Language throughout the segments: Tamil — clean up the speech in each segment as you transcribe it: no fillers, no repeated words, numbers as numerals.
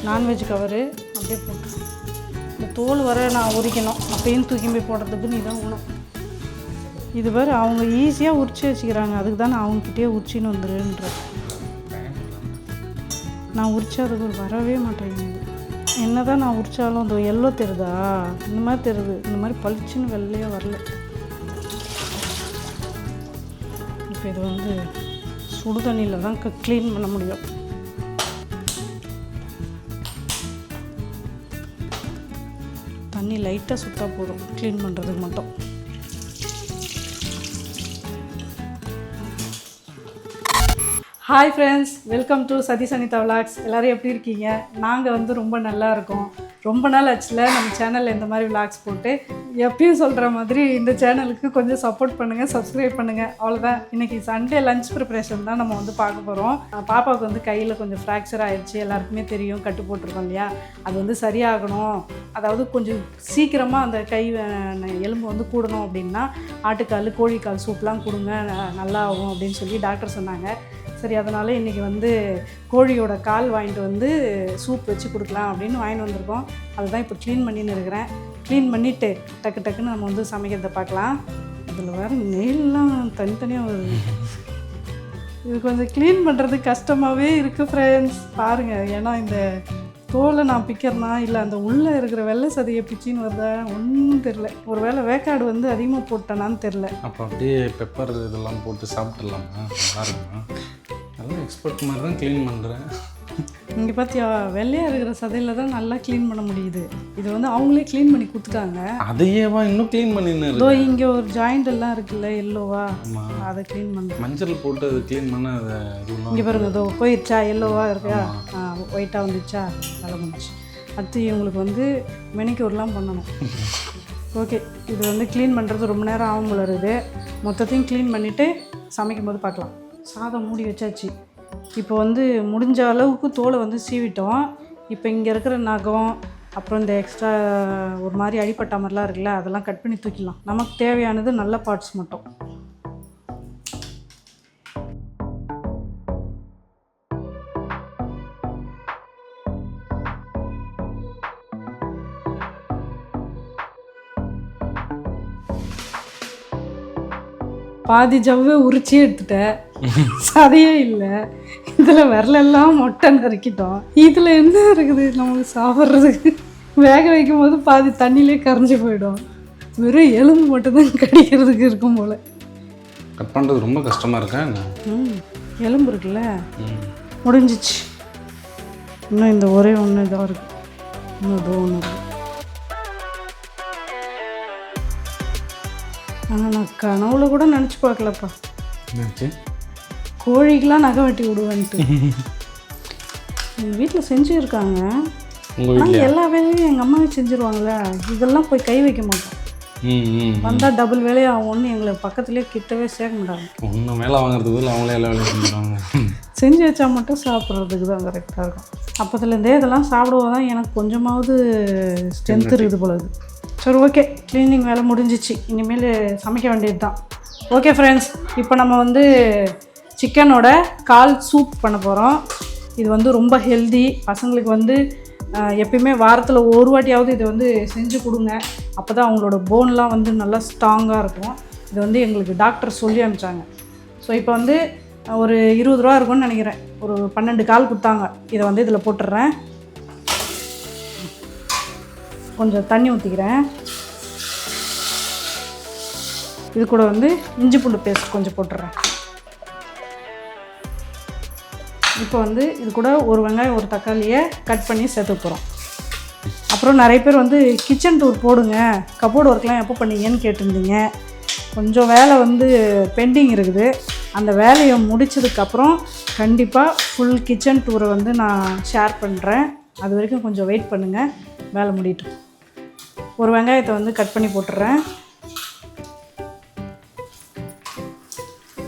நான்வெஜ் கவரு அப்படியே போட்டு இந்த தோல் வர நான் உரிக்கணும், அப்பயும் தூக்கி போய் போடுறதுக்கு நீ தான் உணும். இது வேறு அவங்க ஈஸியாக உரிச்சு வச்சுக்கிறாங்க, அதுக்கு தான் நான் அவங்ககிட்டயே உரிச்சின்னு வந்துடுன்ற. நான் உரிச்சா அதுக்கு வரவே மாட்டேங்குது. என்ன தான் நான் உரிச்சாலும் அந்த எல்லோ தெரியுதா, இந்த மாதிரி தெரியுது, இந்த மாதிரி பளிச்சுன்னு வெள்ளையாக வரல. இப்போ இது வந்து சுடு தண்ணியில் தான் க்ளீன் பண்ண முடியும். தண்ணி லைட்டாக சுட்டால் போதும் க்ளீன் பண்ணுறதுக்கு மட்டும். Hi friends, welcome to Satish Anitha vlogs. எல்லோரும் எப்படி இருக்கீங்க? நாங்கள் வந்து ரொம்ப நல்லா இருக்கோம். ரொம்ப நாள் ஆச்சுல நம்ம சேனலில் இந்த மாதிரி விலாக்ஸ் போட்டு. எப்பயும் சொல்கிற மாதிரி இந்த சேனலுக்கு கொஞ்சம் சப்போர்ட் பண்ணுங்கள், சப்ஸ்கிரைப் பண்ணுங்கள், அவ்வளோதான். இன்றைக்கி சண்டே லஞ்ச் ப்ரிப்பரேஷன் தான் நம்ம வந்து பார்க்க போகிறோம். பாப்பாவுக்கு வந்து கையில் கொஞ்சம் ஃப்ராக்சர் ஆகிடுச்சு, எல்லாருக்குமே தெரியும், கட்டு போட்டிருக்கோம் இல்லையா. அது வந்து சரியாகணும், அதாவது கொஞ்சம் சீக்கிரமாக அந்த கை எலும்பு வந்து கூடணும் அப்படின்னா ஆட்டுக்கால் கோழிக்கால் சூப்லாம் கொடுங்க, நல்லா ஆகும் அப்படின்னு சொல்லி டாக்டர் சொன்னாங்க. சரி, அதனால் இன்றைக்கி வந்து கோழியோட கால் வாங்கிட்டு வந்து சூப் வச்சு கொடுக்கலாம் அப்படின்னு வாங்கிட்டு வந்திருக்கோம். அதுதான் இப்போ க்ளீன் பண்ணின்னு இருக்கிறேன். க்ளீன் பண்ணிவிட்டு டக்குன்னு நம்ம வந்து சமைக்கிறத பார்க்கலாம். இதில் வேறு நெயிலெலாம் தனித்தனியாக வருது. இது கொஞ்சம் க்ளீன் பண்ணுறது கஷ்டமாகவே இருக்குது ஃப்ரெண்ட்ஸ், பாருங்கள். ஏன்னா இந்த தோலை நான் பிக்கிறனா இல்லை அந்த உள்ளே இருக்கிற வெள்ளை சதையை பிச்சின்னு வருதா ஒன்றும் தெரில. ஒரு வேளை வேக்காடு வந்து அதிகமாக போட்டேனான்னு தெரில. அப்போ அப்படியே பெப்பர் இதெல்லாம் போட்டு சாப்பிட்டுடலாமா? நல்லா இருக்குமா? நல்லா எக்ஸ்பர்ட் மாதிரி தான் க்ளீன் பண்ணுறேன். இங்கே பார்த்தியா, வெள்ளையாக இருக்கிற சதையில் தான் நல்லா க்ளீன் பண்ண முடியுது. இது வந்து அவங்களே க்ளீன் பண்ணி கொடுத்துட்டாங்க. அதையேவா இன்னும் க்ளீன் பண்ணின்னு? இதோ இங்கே ஒரு ஜாயிண்ட் எல்லாம் இருக்குல்ல எல்லோவா, அதை க்ளீன் பண்ண மஞ்சள் போட்டு அதை க்ளீன் பண்ண அதை இங்கே பாருங்க, இதோ போயிடுச்சா, எல்லோவா இருக்கா, ஒயிட்டாக வந்துச்சா, நல்லா வந்துச்சு. அடுத்து இவங்களுக்கு வந்து மெனிக்யூர்லாம் பண்ணணும். ஓகே, இது வந்து க்ளீன் பண்ணுறது ரொம்ப நேரம் ஆகும் போல இருக்குது. மொத்தத்தையும் க்ளீன் பண்ணிவிட்டு சமைக்கும் போது பார்க்கலாம். சாதம் மூடி வச்சாச்சு. இப்போ வந்து முடிஞ்ச அளவுக்கு தோலை வந்து சீவிட்டோம். இப்போ இங்கே இருக்கிற நகம், அப்புறம் இந்த எக்ஸ்ட்ரா ஒரு மாதிரி அடிப்பட்ட மாதிரிலாம் இருக்குல்ல, அதெல்லாம் கட் பண்ணி தூக்கிடலாம். நமக்கு தேவையானது நல்ல பார்ட்ஸ் மட்டும். பாதி ஜவ்வை உரிச்சி எடுத்துட்டேன், சதையே இல்லை. இதில் விரலெல்லாம் மொட்டை நறுக்கிட்டோம். இதில் என்ன இருக்குது நமக்கு சாப்பிட்றதுக்கு? வேக வைக்கும் போது பாதி தண்ணியிலே கரைஞ்சி போயிடும். வெறும் எலும்பு மட்டும்தான் கடிக்கிறதுக்கு இருக்கும் போல். கட் பண்ணுறது ரொம்ப கஷ்டமாக இருக்கா? எலும்பு இருக்குல்ல, முடிஞ்சிச்சு. இன்னும் இந்த ஒரே ஒன்று இதாக இருக்குது, இன்னும் இதோ ஒன்று இருக்குது. ஆனால் நான் கனவுல கூட நினச்சி பார்க்கலப்பா கோழிக்கெலாம் நகை வெட்டி விடுவேன்ட்டு. எங்கள் வீட்டில் செஞ்சுருக்காங்க, ஆனால் எல்லா வேலையும் எங்கள் அம்மாவே செஞ்சுருவாங்களே, இதெல்லாம் போய் கை வைக்க மாட்டோம். வந்தால் டபுள் வேலையாகும்னு எங்களை பக்கத்துலேயே கிட்டவே சேர்க்க மாட்டாங்க. ஒன்றும் வேலை வாங்குறதுக்கு அவங்களே எல்லா வேலையும் செஞ்சுருவாங்க. செஞ்சு வச்சா மட்டும் சாப்பிட்றதுக்கு தான் கரெக்டாக இருக்கும். அப்போதுலேருந்தே இதெல்லாம் சாப்பிடுவோம் தான் எனக்கு கொஞ்சமாவது ஸ்ட்ரென்த் இருக்குது போலது. சரி, ஓகே, க்ளீனிங் வேலை முடிஞ்சிச்சு. இனிமேல் சமைக்க வேண்டியது தான். ஓகே ஃப்ரெண்ட்ஸ், இப்போ நம்ம வந்து சிக்கனோட கால் சூப் பண்ண போகிறோம். இது வந்து ரொம்ப ஹெல்தி. பசங்களுக்கு வந்து எப்பயுமே வாரத்தில் ஒரு வாட்டியாவது இதை வந்து செஞ்சு கொடுங்க. அப்போ தான் அவங்களோட போன்லாம் வந்து நல்லா ஸ்ட்ராங்காக இருக்கும். இது வந்து எங்களுக்கு டாக்டர் சொல்லி அனுப்பிச்சாங்க. ஸோ இப்போ வந்து ஒரு 20 ரூபா இருக்கும்னு நினைக்கிறேன். ஒரு 12 கால் கொடுத்தாங்க. இதை வந்து இதில் போட்டுடுறேன். கொஞ்சம் தண்ணி ஊற்றிக்கிறேன். இது கூட வந்து இஞ்சி பூண்டு பேஸ்ட் கொஞ்சம் போட்டுடுறேன். இப்போ வந்து இது கூட ஒரு வெங்காயம் ஒரு தக்காளியை கட் பண்ணி சேர்த்து போகிறோம். அப்புறம் நிறைய பேர் வந்து கிச்சன் டூர் போடுங்க, கபோர்டு ஒர்க்லாம் எப்போ பண்ணீங்கன்னு கேட்டிருந்தீங்க. கொஞ்சம் வேலை வந்து பெண்டிங் இருக்குது. அந்த வேலையை முடித்ததுக்கப்புறம் கண்டிப்பாக ஃபுல் கிச்சன் டூரை வந்து நான் ஷேர் பண்ணுறேன். அது வரைக்கும் கொஞ்சம் வெயிட் பண்ணுங்கள், வேலை முடியட்டும். ஒரு வெங்காயத்தை வந்து கட் பண்ணி போட்டுடுறேன்.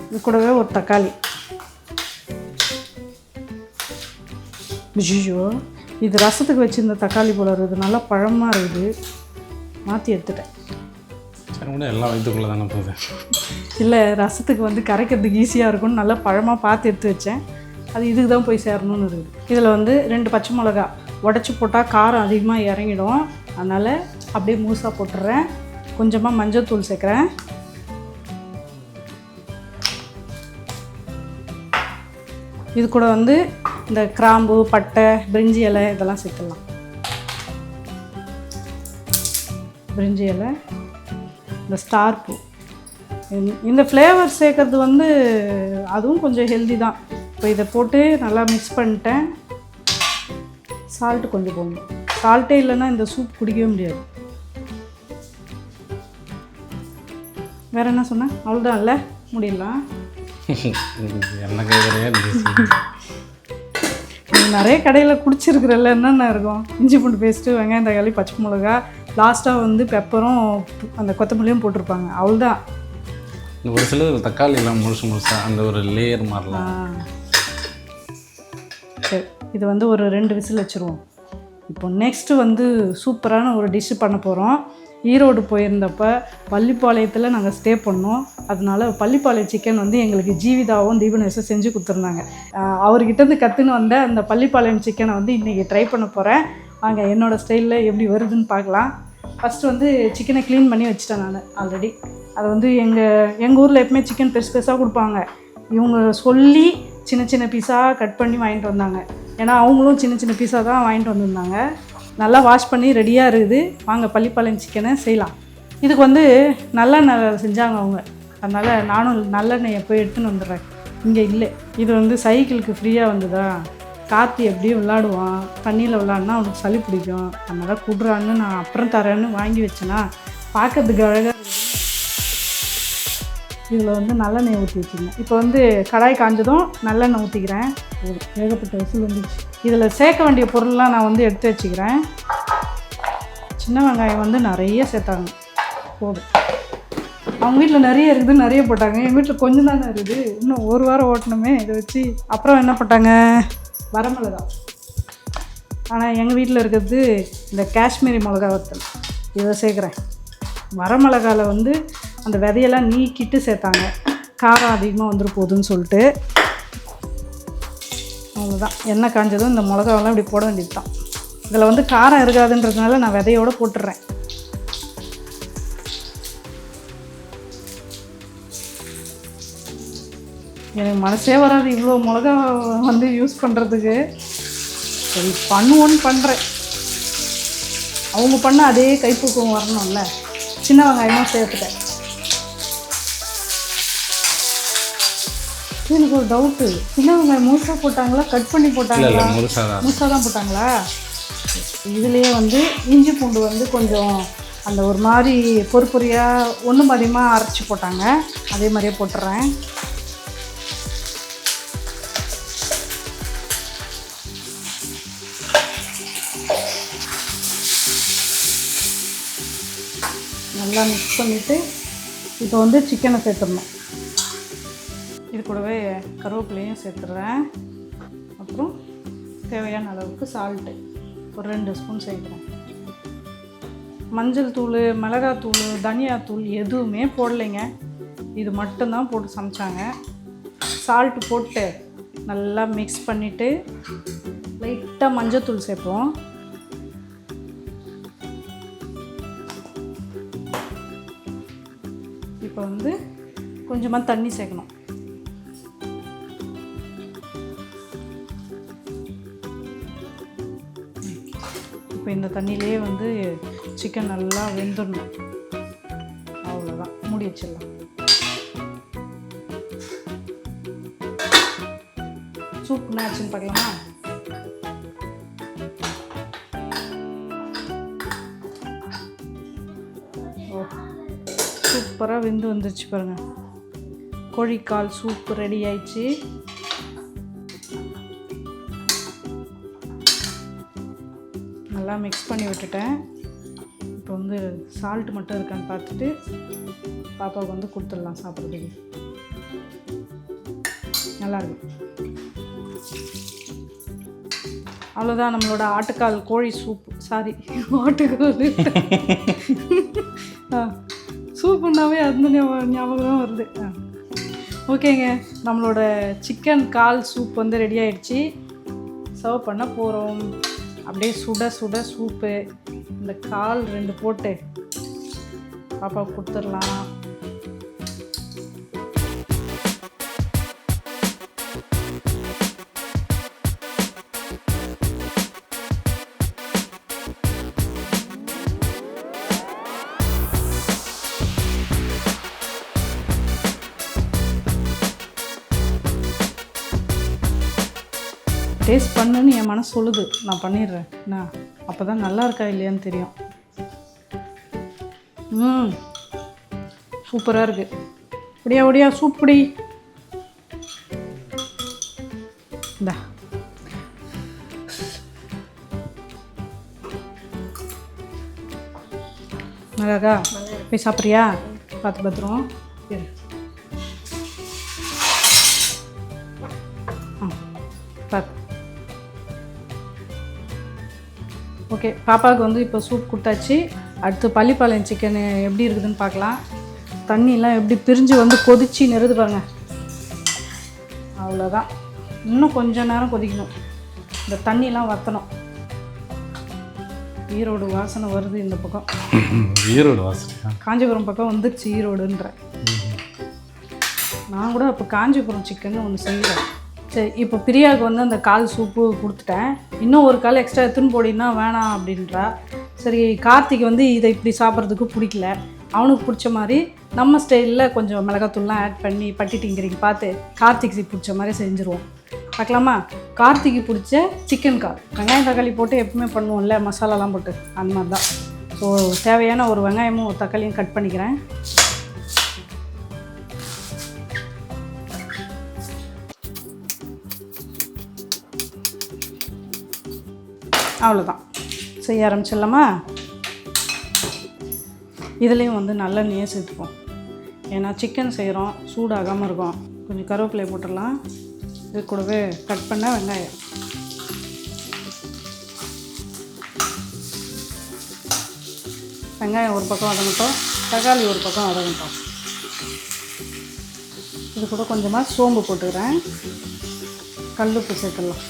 இது கூடவே ஒரு தக்காளி. ஐயோ, இது ரசத்துக்கு வச்சுருந்த தக்காளி போல இருக்குது, நல்லா பழமாக இருக்குது, மாற்றி எடுத்துட்டேன். சரி கூட எல்லாம் வயிற்றுக்குள்ளே தானே போகுது. இல்லை, ரசத்துக்கு வந்து கரைக்கிறதுக்கு ஈஸியாக இருக்கும்னு நல்லா பழமாக பார்த்து எடுத்து வச்சேன். அது இதுக்கு தான் போய் சேரணும்னு இருக்குது. இதில் வந்து 2 பச்சை மிளகா உடச்சி போட்டால் காரம் அதிகமாக இறங்கிடும். அதனால் அப்படியே முழுசாக போட்டுடுறேன். கொஞ்சமாக மஞ்சள் தூள் சேர்க்குறேன். இது கூட வந்து இந்த கிராம்பு, பட்டை, பிரிஞ்சி இலை இதெல்லாம் சேர்த்துடலாம். பிரிஞ்சி இலை, இந்த ஸ்டார் பூ, இந்த ஃப்ளேவர் சேர்க்கறது வந்து அதுவும் கொஞ்சம் ஹெல்தி தான். இப்போ இதை போட்டு நல்லா மிக்ஸ் பண்ணிட்டேன். சால்ட்டு கொஞ்சம் போடணும். சால்ட்டே இல்லைன்னா இந்த சூப் குடிக்கவே முடியாது. வேறு என்ன சொன்னேன்? அவ்வளோதான் இல்லை, முடியலாம். என்ன கைவரையா நிறைய கடையில் குடிச்சிருக்கிறல்ல, என்னென்ன இருக்கும்? இஞ்சி பூண்டு பேஸ்ட்டு, வெங்காயம், தக்காளி, பச்சை மிளகா, லாஸ்ட்டாக வந்து பெப்பரும் அந்த கொத்தமல்லியும் போட்டிருப்பாங்க. அவ்வளோதான். ஒரு சிலர் தக்காளி எல்லாம் முழுசாக அந்த ஒரு லேயர் மாதிரிலாம். சரி, இது வந்து ஒரு 2 விசில் வச்சுருவோம். இப்போ நெக்ஸ்ட்டு வந்து சூப்பரான ஒரு டிஷ்ஷு பண்ண போகிறோம். ஈரோடு போயிருந்தப்ப பள்ளிப்பாளையத்தில் நாங்கள் ஸ்டே பண்ணோம். அதனால பள்ளிப்பாளையம் சிக்கன் வந்து எங்களுக்கு ஜீவிதாவும் தீபனேஷும் செஞ்சு கொடுத்துருந்தாங்க. அவர்கிட்டருந்து கற்றுன்னு வந்த அந்த பள்ளிப்பாளையம் சிக்கனை வந்து இன்றைக்கி ட்ரை பண்ண போகிறேன். வாங்க என்னோடய ஸ்டைலில் எப்படி வருதுன்னு பார்க்கலாம். ஃபஸ்ட்டு வந்து சிக்கனை க்ளீன் பண்ணி வச்சுட்டேன் நான் ஆல்ரெடி. அதை வந்து எங்கள் ஊரில் எப்பவுமே சிக்கன் பெருசு பெருசாக கொடுப்பாங்க. இவங்க சொல்லி சின்ன சின்ன பீஸாக கட் பண்ணி வாங்கிட்டு வந்தாங்க. ஏன்னா அவங்களும் சின்ன சின்ன பீஸாக தான் வாங்கிட்டு வந்திருந்தாங்க. நல்லா வாஷ் பண்ணி ரெடியாக இருக்குது. வாங்க பள்ளிப்பாளையம் சிக்கனை செய்யலாம். இதுக்கு வந்து நல்லெண்ணெய் செஞ்சாங்க அவங்க. அதனால் நானும் நல்லெண்ணெயை போய் எடுத்துன்னு வந்துடுறேன். இங்கே இல்லை. இது வந்து சைக்கிளுக்கு ஃப்ரீயாக வந்ததா. கார்த்தி எப்படியும் விளாடுவான், தண்ணியில் விளாட்னா அவனுக்கு சளி பிடிக்கும். அதனால் குடுறான்னு நான் அப்புறம் தரேன்னு வாங்கி வச்சேன்னா பார்க்கறதுக்கு அழகாக இருக்குது. இதில் வந்து நல்லெண்ணெய் ஊற்றி வச்சுருந்தேன். இப்போ வந்து கடாய் காஞ்சதும் நல்லெண்ணெய் ஊற்றிக்கிறேன். ஏகப்பட்ட விசில் வந்துச்சு. இதில் சேர்க்க வேண்டிய பொருள்லாம் நான் வந்து எடுத்து வச்சுக்கிறேன். சின்ன வெங்காயம் வந்து நிறைய சேர்த்தாங்க, போதும். அவங்க வீட்டில் நிறைய இருக்குது, நிறைய போட்டாங்க. எங்கள் வீட்டில் கொஞ்சம் தானே இருக்குது, இன்னும் ஒரு வாரம் ஓட்டணுமே இதை வச்சு. அப்புறம் என்ன போட்டாங்க? வரமிளகா. ஆனால் எங்கள் வீட்டில் இருக்கிறது இந்த காஷ்மீரி மிளகா வத்தல், இதை சேர்க்குறேன். வரமிளகாவில் வந்து அந்த விதையெல்லாம் நீக்கிட்டு சேர்த்தாங்க, காரம் அதிகமாக வந்துட போகுதுன்னு சொல்லிட்டு. அவ்வளோதான். எண்ணெய் காஞ்சதும் இந்த மிளகாவெல்லாம் இப்படி போட வேண்டியது தான். இதில் வந்து காரம் இருக்காதுன்றதுனால நான் விதையோடு போட்டுடுறேன். எனக்கு மனசே வராது இவ்வளோ மிளகா வந்து யூஸ் பண்ணுறதுக்கு. சரி பண்ணுவோன்னு பண்ணுறேன். அவங்க பண்ண அதே கைப்பக்குவம் வரணும்ல. சின்ன வெங்காயமும் சேர்த்துட்டேன். எனக்கு ஒரு டவுட்டு, சின்ன வெங்காயம் முழுசாக போட்டாங்களா கட் பண்ணி போட்டாங்களா? முழுசாக தான் போட்டாங்களா? இதுலேயே வந்து இஞ்சி பூண்டு வந்து கொஞ்சம் அந்த ஒரு மாதிரி பொறியாக ஒன்றும் அதிகமாக அரைச்சி போட்டாங்க. அதே மாதிரியே போட்டுறேன். நல்லா மிக்ஸ் பண்ணிவிட்டு இப்போ வந்து சிக்கனை சேர்த்துடணும். இது கூடவே கருவேப்பிலையும் சேர்த்துட்றேன். அப்புறம் தேவையான அளவுக்கு சால்ட்டு ஒரு 2 ஸ்பூன் சேர்க்குறேன். மஞ்சள் தூள், மிளகாத்தூள், தனியாத்தூள் எதுவுமே போடலைங்க. இது மட்டும்தான் போட்டு சமைச்சாங்க. சால்ட்டு போட்டு நல்லா மிக்ஸ் பண்ணிவிட்டு லைட்டாக மஞ்சள் தூள் சேர்ப்போம். இப்போ வந்து கொஞ்சமாக தண்ணி சேர்க்கணும். இப்போ இந்த தண்ணியிலே வந்து சிக்கன் நல்லா வெந்துடணும். அவ்வளோதான், மூடி வச்சிடலாம். சூப் மேட்சுன்னு பார்க்கலாமா? ஓ, சூப்பராக வெந்து வந்துருச்சு பாருங்கள். கோழிக்கால் சூப் ரெடி ஆயிடுச்சு. நல்லா மிக்ஸ் பண்ணி விட்டுட்டேன். இப்போ வந்து சால்ட் மட்டும் இருக்கான்னு பார்த்துட்டு பாப்பாவுக்கு வந்து கொடுத்துடலாம் சாப்பிட்றதுக்கு. நல்லாயிருக்கும். அவ்வளோதான், நம்மளோட ஆட்டுக்கால் கோழி சூப். சாரி, ஆட்டுக்கால் சூப்புன்னாவே அந்த ஞாபகம் தான் வருது. ஓகேங்க, நம்மளோட சிக்கன் கால் சூப் வந்து ரெடி ஆகிடுச்சு. சர்வ் பண்ண போகிறோம். அப்படியே சுட சுட சூப்பு. இந்த கால் 2 போட்டு பாப்பாவுக்கு கொடுத்துடலாம். டேஸ்ட் பண்ணுன்னு என் மனசு சொல்லுது, நான் பண்ணிடுறேன். என்ன அப்போ தான் நல்லா இருக்கா இல்லையான்னு தெரியும். சூப்பராக இருக்குது. ஒடியா ஒடியா சூப்படி. இந்தா நல்லாக்கா, போய் சாப்பிட்றியா? பார்த்து பத்திரம். பார்த்து. ஓகே, பாப்பாவுக்கு வந்து இப்போ சூப் கொடுத்தாச்சு. அடுத்து பள்ளிப்பாளையம் சிக்கன் எப்படி இருக்குதுன்னு பார்க்கலாம். தண்ணியெலாம் எப்படி பிரிஞ்சு வந்து கொதிச்சு நெருது பாருங்க. அவ்வளோதான், இன்னும் கொஞ்சம் நேரம் கொதிக்கணும். இந்த தண்ணியெலாம் வற்றணும். ஈரோடு வாசனை வருது இந்த பக்கம். ஈரோடு வாசனை காஞ்சிபுரம் பக்கம் வந்துருச்சு ஈரோடுன்ற. நான் கூட இப்போ காஞ்சிபுரம் சிக்கன் ஒன்று செய்கிறேன். சரி, இப்போ பிரியாவுக்கு வந்து அந்த கால் சூப்பு கொடுத்துட்டேன். இன்னும் ஒரு கால் எக்ஸ்ட்ரா எடுத்துன்னு போடினா வேணாம் அப்படின்றா. சரி, கார்த்திக் வந்து இதை இப்படி சாப்பிட்றதுக்கு பிடிக்கல. அவனுக்கு பிடிச்ச மாதிரி நம்ம ஸ்டைலில் கொஞ்சம் மிளகாத்தூள்லாம் ஆட் பண்ணி பட்டிட்டிங்கிறீங்க பார்த்து கார்த்திக்கு பிடிச்ச மாதிரி செஞ்சுருவோம். பார்க்கலாமா? கார்த்திக்கு பிடிச்ச சிக்கன் கால் வெங்காயம் தக்காளி போட்டு எப்பவுமே பண்ணுவோம்ல, மசாலாலாம் போட்டு, அந்த மாதிரி தான். ஸோ தேவையான ஒரு வெங்காயமும் ஒரு தக்காளியும் கட் பண்ணிக்கிறேன். அவ்வளோதான், செய்ய ஆரம்பிச்சிடலாமா? இதுலேயும் வந்து நல்லெண்ணெயை சேர்த்துப்போம். ஏன்னா சிக்கன் செய்கிறோம், சூடாகாமல் இருக்கும். கொஞ்சம் கருவேப்பிலையை போட்டுடலாம். இது கூடவே கட் பண்ண வெங்காயம். வெங்காயம் ஒரு பக்கம் வதங்கட்டும், தக்காளி ஒரு பக்கம் வதங்கட்டும். இது கூட கொஞ்சமாக சோம்பு போட்டுக்கிறேன். கல்லுப்பு சேர்த்துடலாம்.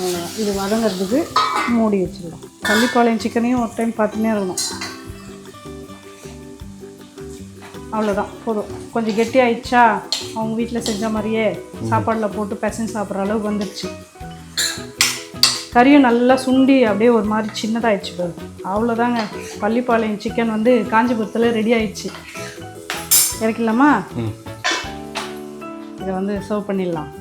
அவ்வளோதான், இது வதங்கிறதுக்கு மூடி வச்சிடலாம். பள்ளிப்பாளையம் சிக்கனையும் ஒரு டைம் பார்த்துன்னே இருக்கணும். அவ்வளோதான், போதும். கொஞ்சம் கெட்டி ஆயிடுச்சா? அவங்க வீட்டில் செஞ்ச மாதிரியே சாப்பாடில் போட்டு பிசைஞ்சு சாப்பிட்ற அளவுக்கு வந்துடுச்சு. கறியும் நல்லா சுண்டி அப்படியே ஒரு மாதிரி சின்னதாகிடுச்சு பாரு. அவ்வளோதாங்க, பள்ளிப்பாளையம் சிக்கன் வந்து காஞ்சிபுரத்தில் ரெடி ஆயிடுச்சு. இறக்கலாமா? இதை வந்து சர்வ் பண்ணிடலாம்.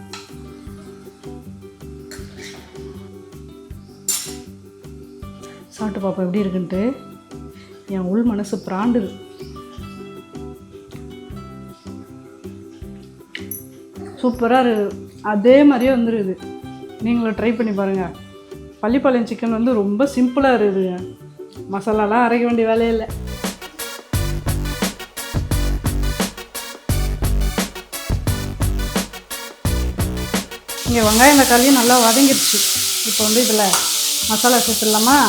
சாப்பிட்டு பாப்பா எப்படி இருக்குன்ட்டு. என் உள் மனசு பிராண்டுது. சூப்பராக இருக்குது. அதே மாதிரியே வந்துருக்குது. நீங்களும் ட்ரை பண்ணி பாருங்கள். பள்ளிப்பாளையம் சிக்கன் வந்து ரொம்ப சிம்பிளாக இருக்குதுங்க. மசாலாலாம் அரைக்க வேண்டிய வேலையே இல்லை. இங்கே வெங்காயம் தக்காளியும் நல்லா வதங்கிடுச்சு. இப்போ வந்து இதில் மசாலா சேர்த்துடலாமா?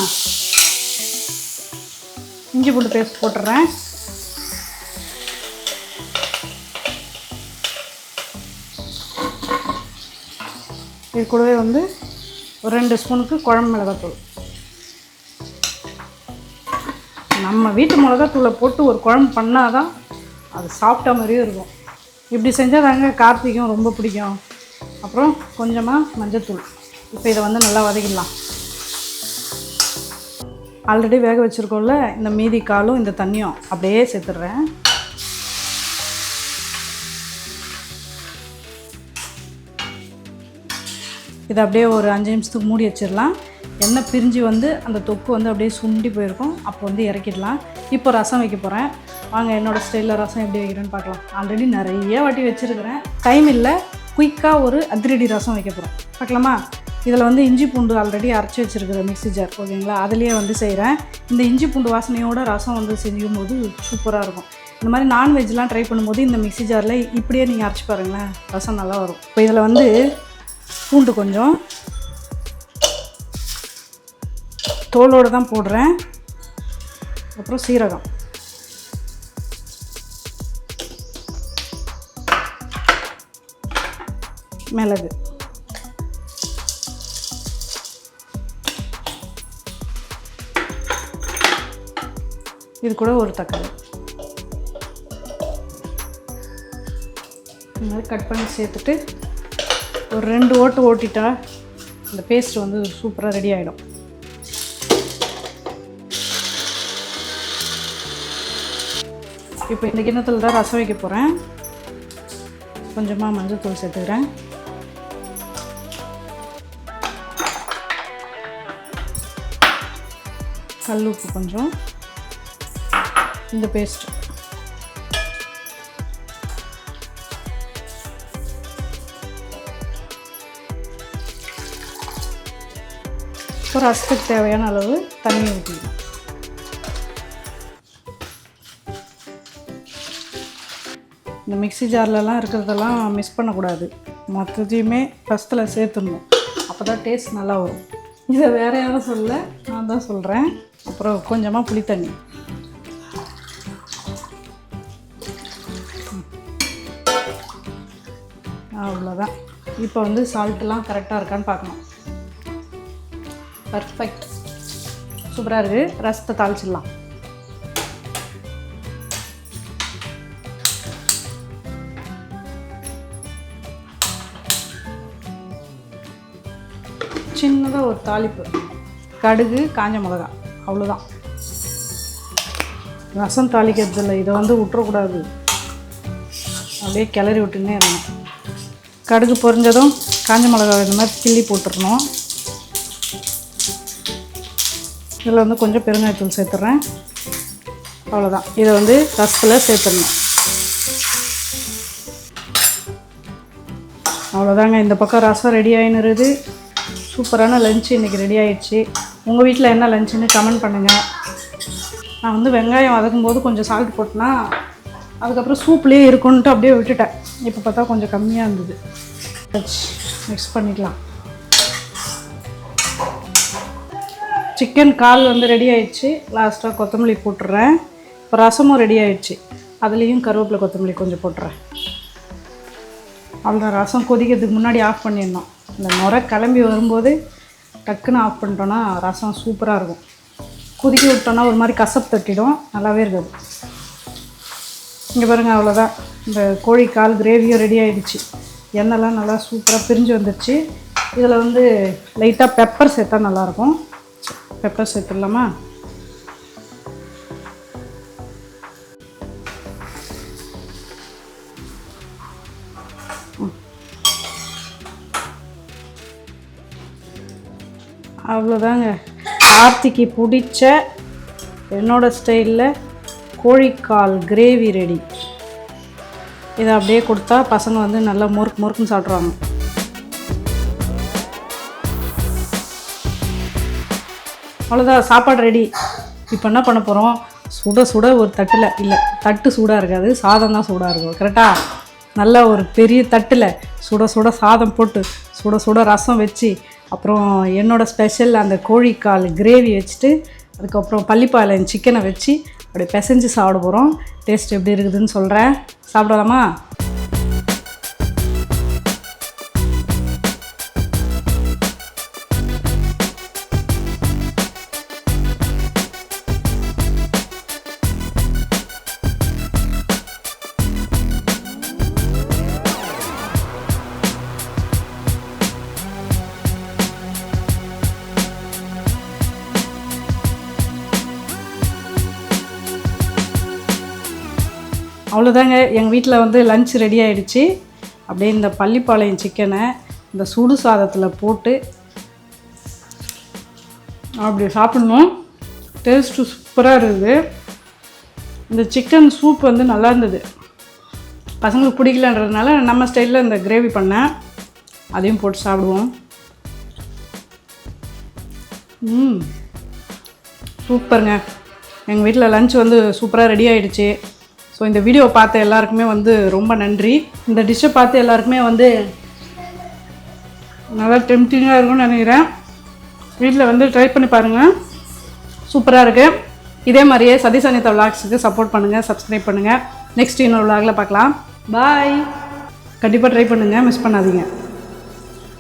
இஞ்சி பூண்டு பேஸ்ட் போட்டுடுறேன். இது கூடவே வந்து ஒரு 2 ஸ்பூனுக்கு குழம்பு மிளகாத்தூள். நம்ம வீட்டு மிளகாத்தூளை போட்டு ஒரு குழம்பு பண்ணால் தான் அது சாப்பிட்ட மாதிரியும் இருக்கும். இப்படி செஞ்சால் தாங்க கார்த்திக்கும் ரொம்ப பிடிக்கும். அப்புறம் கொஞ்சமாக மஞ்சத்தூள். இப்போ இதை வந்து நல்லா வதக்கிடலாம். ஆல்ரெடி வேக வச்சுருக்கோம்ல, இந்த மீதி காலும் இந்த தண்ணியும் அப்படியே சேர்த்துடுறேன். இதை அப்படியே ஒரு 5 நிமிஷத்துக்கு மூடி வச்சிடலாம். எண்ணெய் பிரிஞ்சு வந்து அந்த தொக்கு வந்து அப்படியே சுண்டி போயிருக்கும். அப்போ வந்து இறக்கிடலாம். இப்போ ரசம் வைக்க போகிறேன். வாங்க, என்னோடய ஸ்டைலில் ரசம் எப்படி வைக்கிறேன்னு பார்க்கலாம். ஆல்ரெடி நிறைய வாட்டி வச்சுருக்கிறேன், டைம் இல்லை. குயிக்காக ஒரு அதிரடி ரசம் வைக்க போகிறேன். பார்க்கலாமா? இதில் வந்து இஞ்சி பூண்டு ஆல்ரெடி அரைச்சி வச்சுருக்கிற மிக்ஸி ஜார், ஓகேங்களா? அதுலேயே வந்து செய்கிறேன். இந்த இஞ்சி பூண்டு வாசனையோட ரசம் வந்து செய்யும்போது சூப்பராக இருக்கும். இந்த மாதிரி நான்வெஜ்லாம் ட்ரை பண்ணும்போது இந்த மிக்ஸி ஜாரில் இப்படியே நீங்கள் அரைச்சி பாருங்களேன், ரசம் நல்லா வரும். இப்போ இதில் வந்து பூண்டு கொஞ்சம் தோலோடு தான் போடுறேன். அப்புறம் சீரகம், மிளகு, இது கூட ஒரு தக்காளி இந்த மாதிரி கட் பண்ணி சேர்த்துட்டு ஒரு 2 ஓட்டு ஓட்டிட்டா இந்த பேஸ்ட் வந்து சூப்பராக ரெடி ஆகிடும். இப்போ இந்த கிண்ணத்தில் தான் ரசம் வைக்க போகிறேன். கொஞ்சமாக மஞ்சள் தூள் சேர்த்துக்கிறேன். கல் உப்பு கொஞ்சம், இந்த பேஸ்ட் ஒரு ரசத்துக்கு தேவையான அளவு தண்ணி ஊற்றிக்கணும். இந்த மிக்ஸி ஜார்லலாம் இருக்கிறதெல்லாம் மிஸ் பண்ணக்கூடாது. மொத்தத்தையுமே ஃபஸ்ட்டில் சேர்த்துடணும். அப்போ தான் டேஸ்ட் நல்லா வரும். இதை வேறு யாரும் சொல்ல, நான் தான் சொல்கிறேன். அப்புறம் கொஞ்சமாக புளி தண்ணி, அவ்வளோதான். இப்போ வந்து சால்ட்டெலாம் கரெக்டாக இருக்கான்னு பார்க்கணும். பர்ஃபெக்ட், சூப்பராக இருக்குது. ரசத்தை தாளிச்சிடலாம். சின்னதாக ஒரு தாளிப்பு, கடுகு, காஞ்ச மிளகாய், அவ்வளோதான். ரசம் தாளிக்கிறதில்ல, இதை வந்து விட்டுறக்கூடாது. அப்படியே கிளறி விட்டுன்னே இருக்கணும். கடுகு பொரிஞ்சதும் காஞ்ச மிளகாய் இந்த மாதிரி கிள்ளி போட்டுடணும். இதில் வந்து கொஞ்சம் பெருங்காயத்தூள் சேர்த்துட்றேன். அவ்வளோதான். இதை வந்து ரசத்தில் சேர்த்துடணும். அவ்வளோதாங்க. இந்த பக்கம் ரசம் ரெடி ஆகினுருது. சூப்பரான லஞ்சு இன்றைக்கி ரெடி ஆகிடுச்சு. உங்கள் வீட்டில் என்ன லஞ்சுன்னு கமெண்ட் பண்ணுங்கள். நான் வந்து வெங்காயம் வதக்கும் போது கொஞ்சம் சால்ட் போட்டேன்னா அதுக்கப்புறம் சூப்லேயே இருக்குன்ட்டு அப்படியே விட்டுட்டேன். இப்போ பார்த்தா கொஞ்சம் கம்மியாக இருந்தது. மிக்ஸ் பண்ணிக்கலாம். சிக்கன் கால் வந்து ரெடி ஆகிடுச்சு. லாஸ்ட்டாக கொத்தமல்லி போட்டுடுறேன். இப்போ ரசமும் ரெடி ஆகிடுச்சு. அதுலேயும் கருவேப்பிலை கொத்தமல்லி கொஞ்சம் போட்டுறேன். அவ்வளோதான். ரசம் கொதிக்கிறதுக்கு முன்னாடி ஆஃப் பண்ணிடணும். இந்த நுரை கிளம்பி வரும்போது டக்குன்னு ஆஃப் பண்ணிட்டோன்னா ரசம் சூப்பராக இருக்கும். கொதிக்க விட்டோன்னா ஒரு மாதிரி கசப்பு தட்டிடும், நல்லாவே இருக்காது. இங்கே பாருங்கள், அவ்வளோதான். இந்த கோழிக்கால் கிரேவியும் ரெடி ஆகிடுச்சு. எண்ணெய்லாம் நல்லா சூப்பராக பிரிஞ்சு வந்துடுச்சு. இதில் வந்து லைட்டாக பெப்பர் சேர்த்தா நல்லாயிருக்கும். பெப்பர் சேர்த்துடலாமா? அவ்வளோதாங்க. கார்த்திக்கு பிடிச்ச என்னோடய ஸ்டைலில் கோழிக்கால் கிரேவி ரெடி. இதை அப்படியே கொடுத்தா பசங்க வந்து நல்லா முறுக்குன்னு சாப்பிட்ருவாங்க. அவ்வளோதான், சாப்பாடு ரெடி. இப்போ என்ன பண்ண போகிறோம்? சுட சுட ஒரு தட்டில், இல்லை தட்டு சூடாக இருக்காது, சாதம் தான் சூடாக இருக்கும். கரெக்டாக? நல்லா ஒரு பெரிய தட்டில் சுட சுட சாதம் போட்டு சுட சுட ரசம் வச்சு, அப்புறம் என்னோடய ஸ்பெஷல் அந்த கோழிக்கால் கிரேவி வச்சுட்டு, அதுக்கப்புறம் பள்ளிப்பாளையம் சிக்கனை வச்சு அப்படியே பிசைஞ்சு சாப்பிட போகிறோம். டேஸ்ட் எப்படி இருக்குதுன்னு சொல்கிறேன். சாப்பிடலாமா? அவ்வளோதாங்க. எங்கள் வீட்டில் வந்து லஞ்ச் ரெடி ஆகிடுச்சு. அப்படியே இந்த பள்ளிப்பாளையம் சிக்கனை இந்த சுடு சாதத்தில் போட்டு அப்படி சாப்பிட்ணும். டேஸ்ட்டு சூப்பராக இருக்குது. இந்த சிக்கன் சூப் வந்து நல்லா இருந்தது. பசங்களுக்கு பிடிக்கலன்றதுனால நம்ம ஸ்டைலில் இந்த கிரேவி பண்ணேன். அதையும் போட்டு சாப்பிடுவோம். சூப்பருங்க. எங்கள் வீட்டில் லஞ்ச் வந்து சூப்பராக ரெடி ஆகிடுச்சு. ஸோ இந்த வீடியோவை பார்த்த எல்லாருக்குமே வந்து ரொம்ப நன்றி. இந்த டிஷ்ஷை பார்த்து எல்லாருக்குமே வந்து நல்லா டெம்டிங்காக இருக்கும்னு நினைக்கிறேன். வீட்டில் வந்து ட்ரை பண்ணி பாருங்கள், சூப்பராக இருக்குது. இதே மாதிரியே சதீஷ் அனிதா விளாக்ஸுக்கு சப்போர்ட் பண்ணுங்கள், சப்ஸ்கிரைப் பண்ணுங்கள். நெக்ஸ்ட் இன்னொரு விளாகில் பார்க்கலாம். பாய். கண்டிப்பாக ட்ரை பண்ணுங்கள், மிஸ் பண்ணாதீங்க.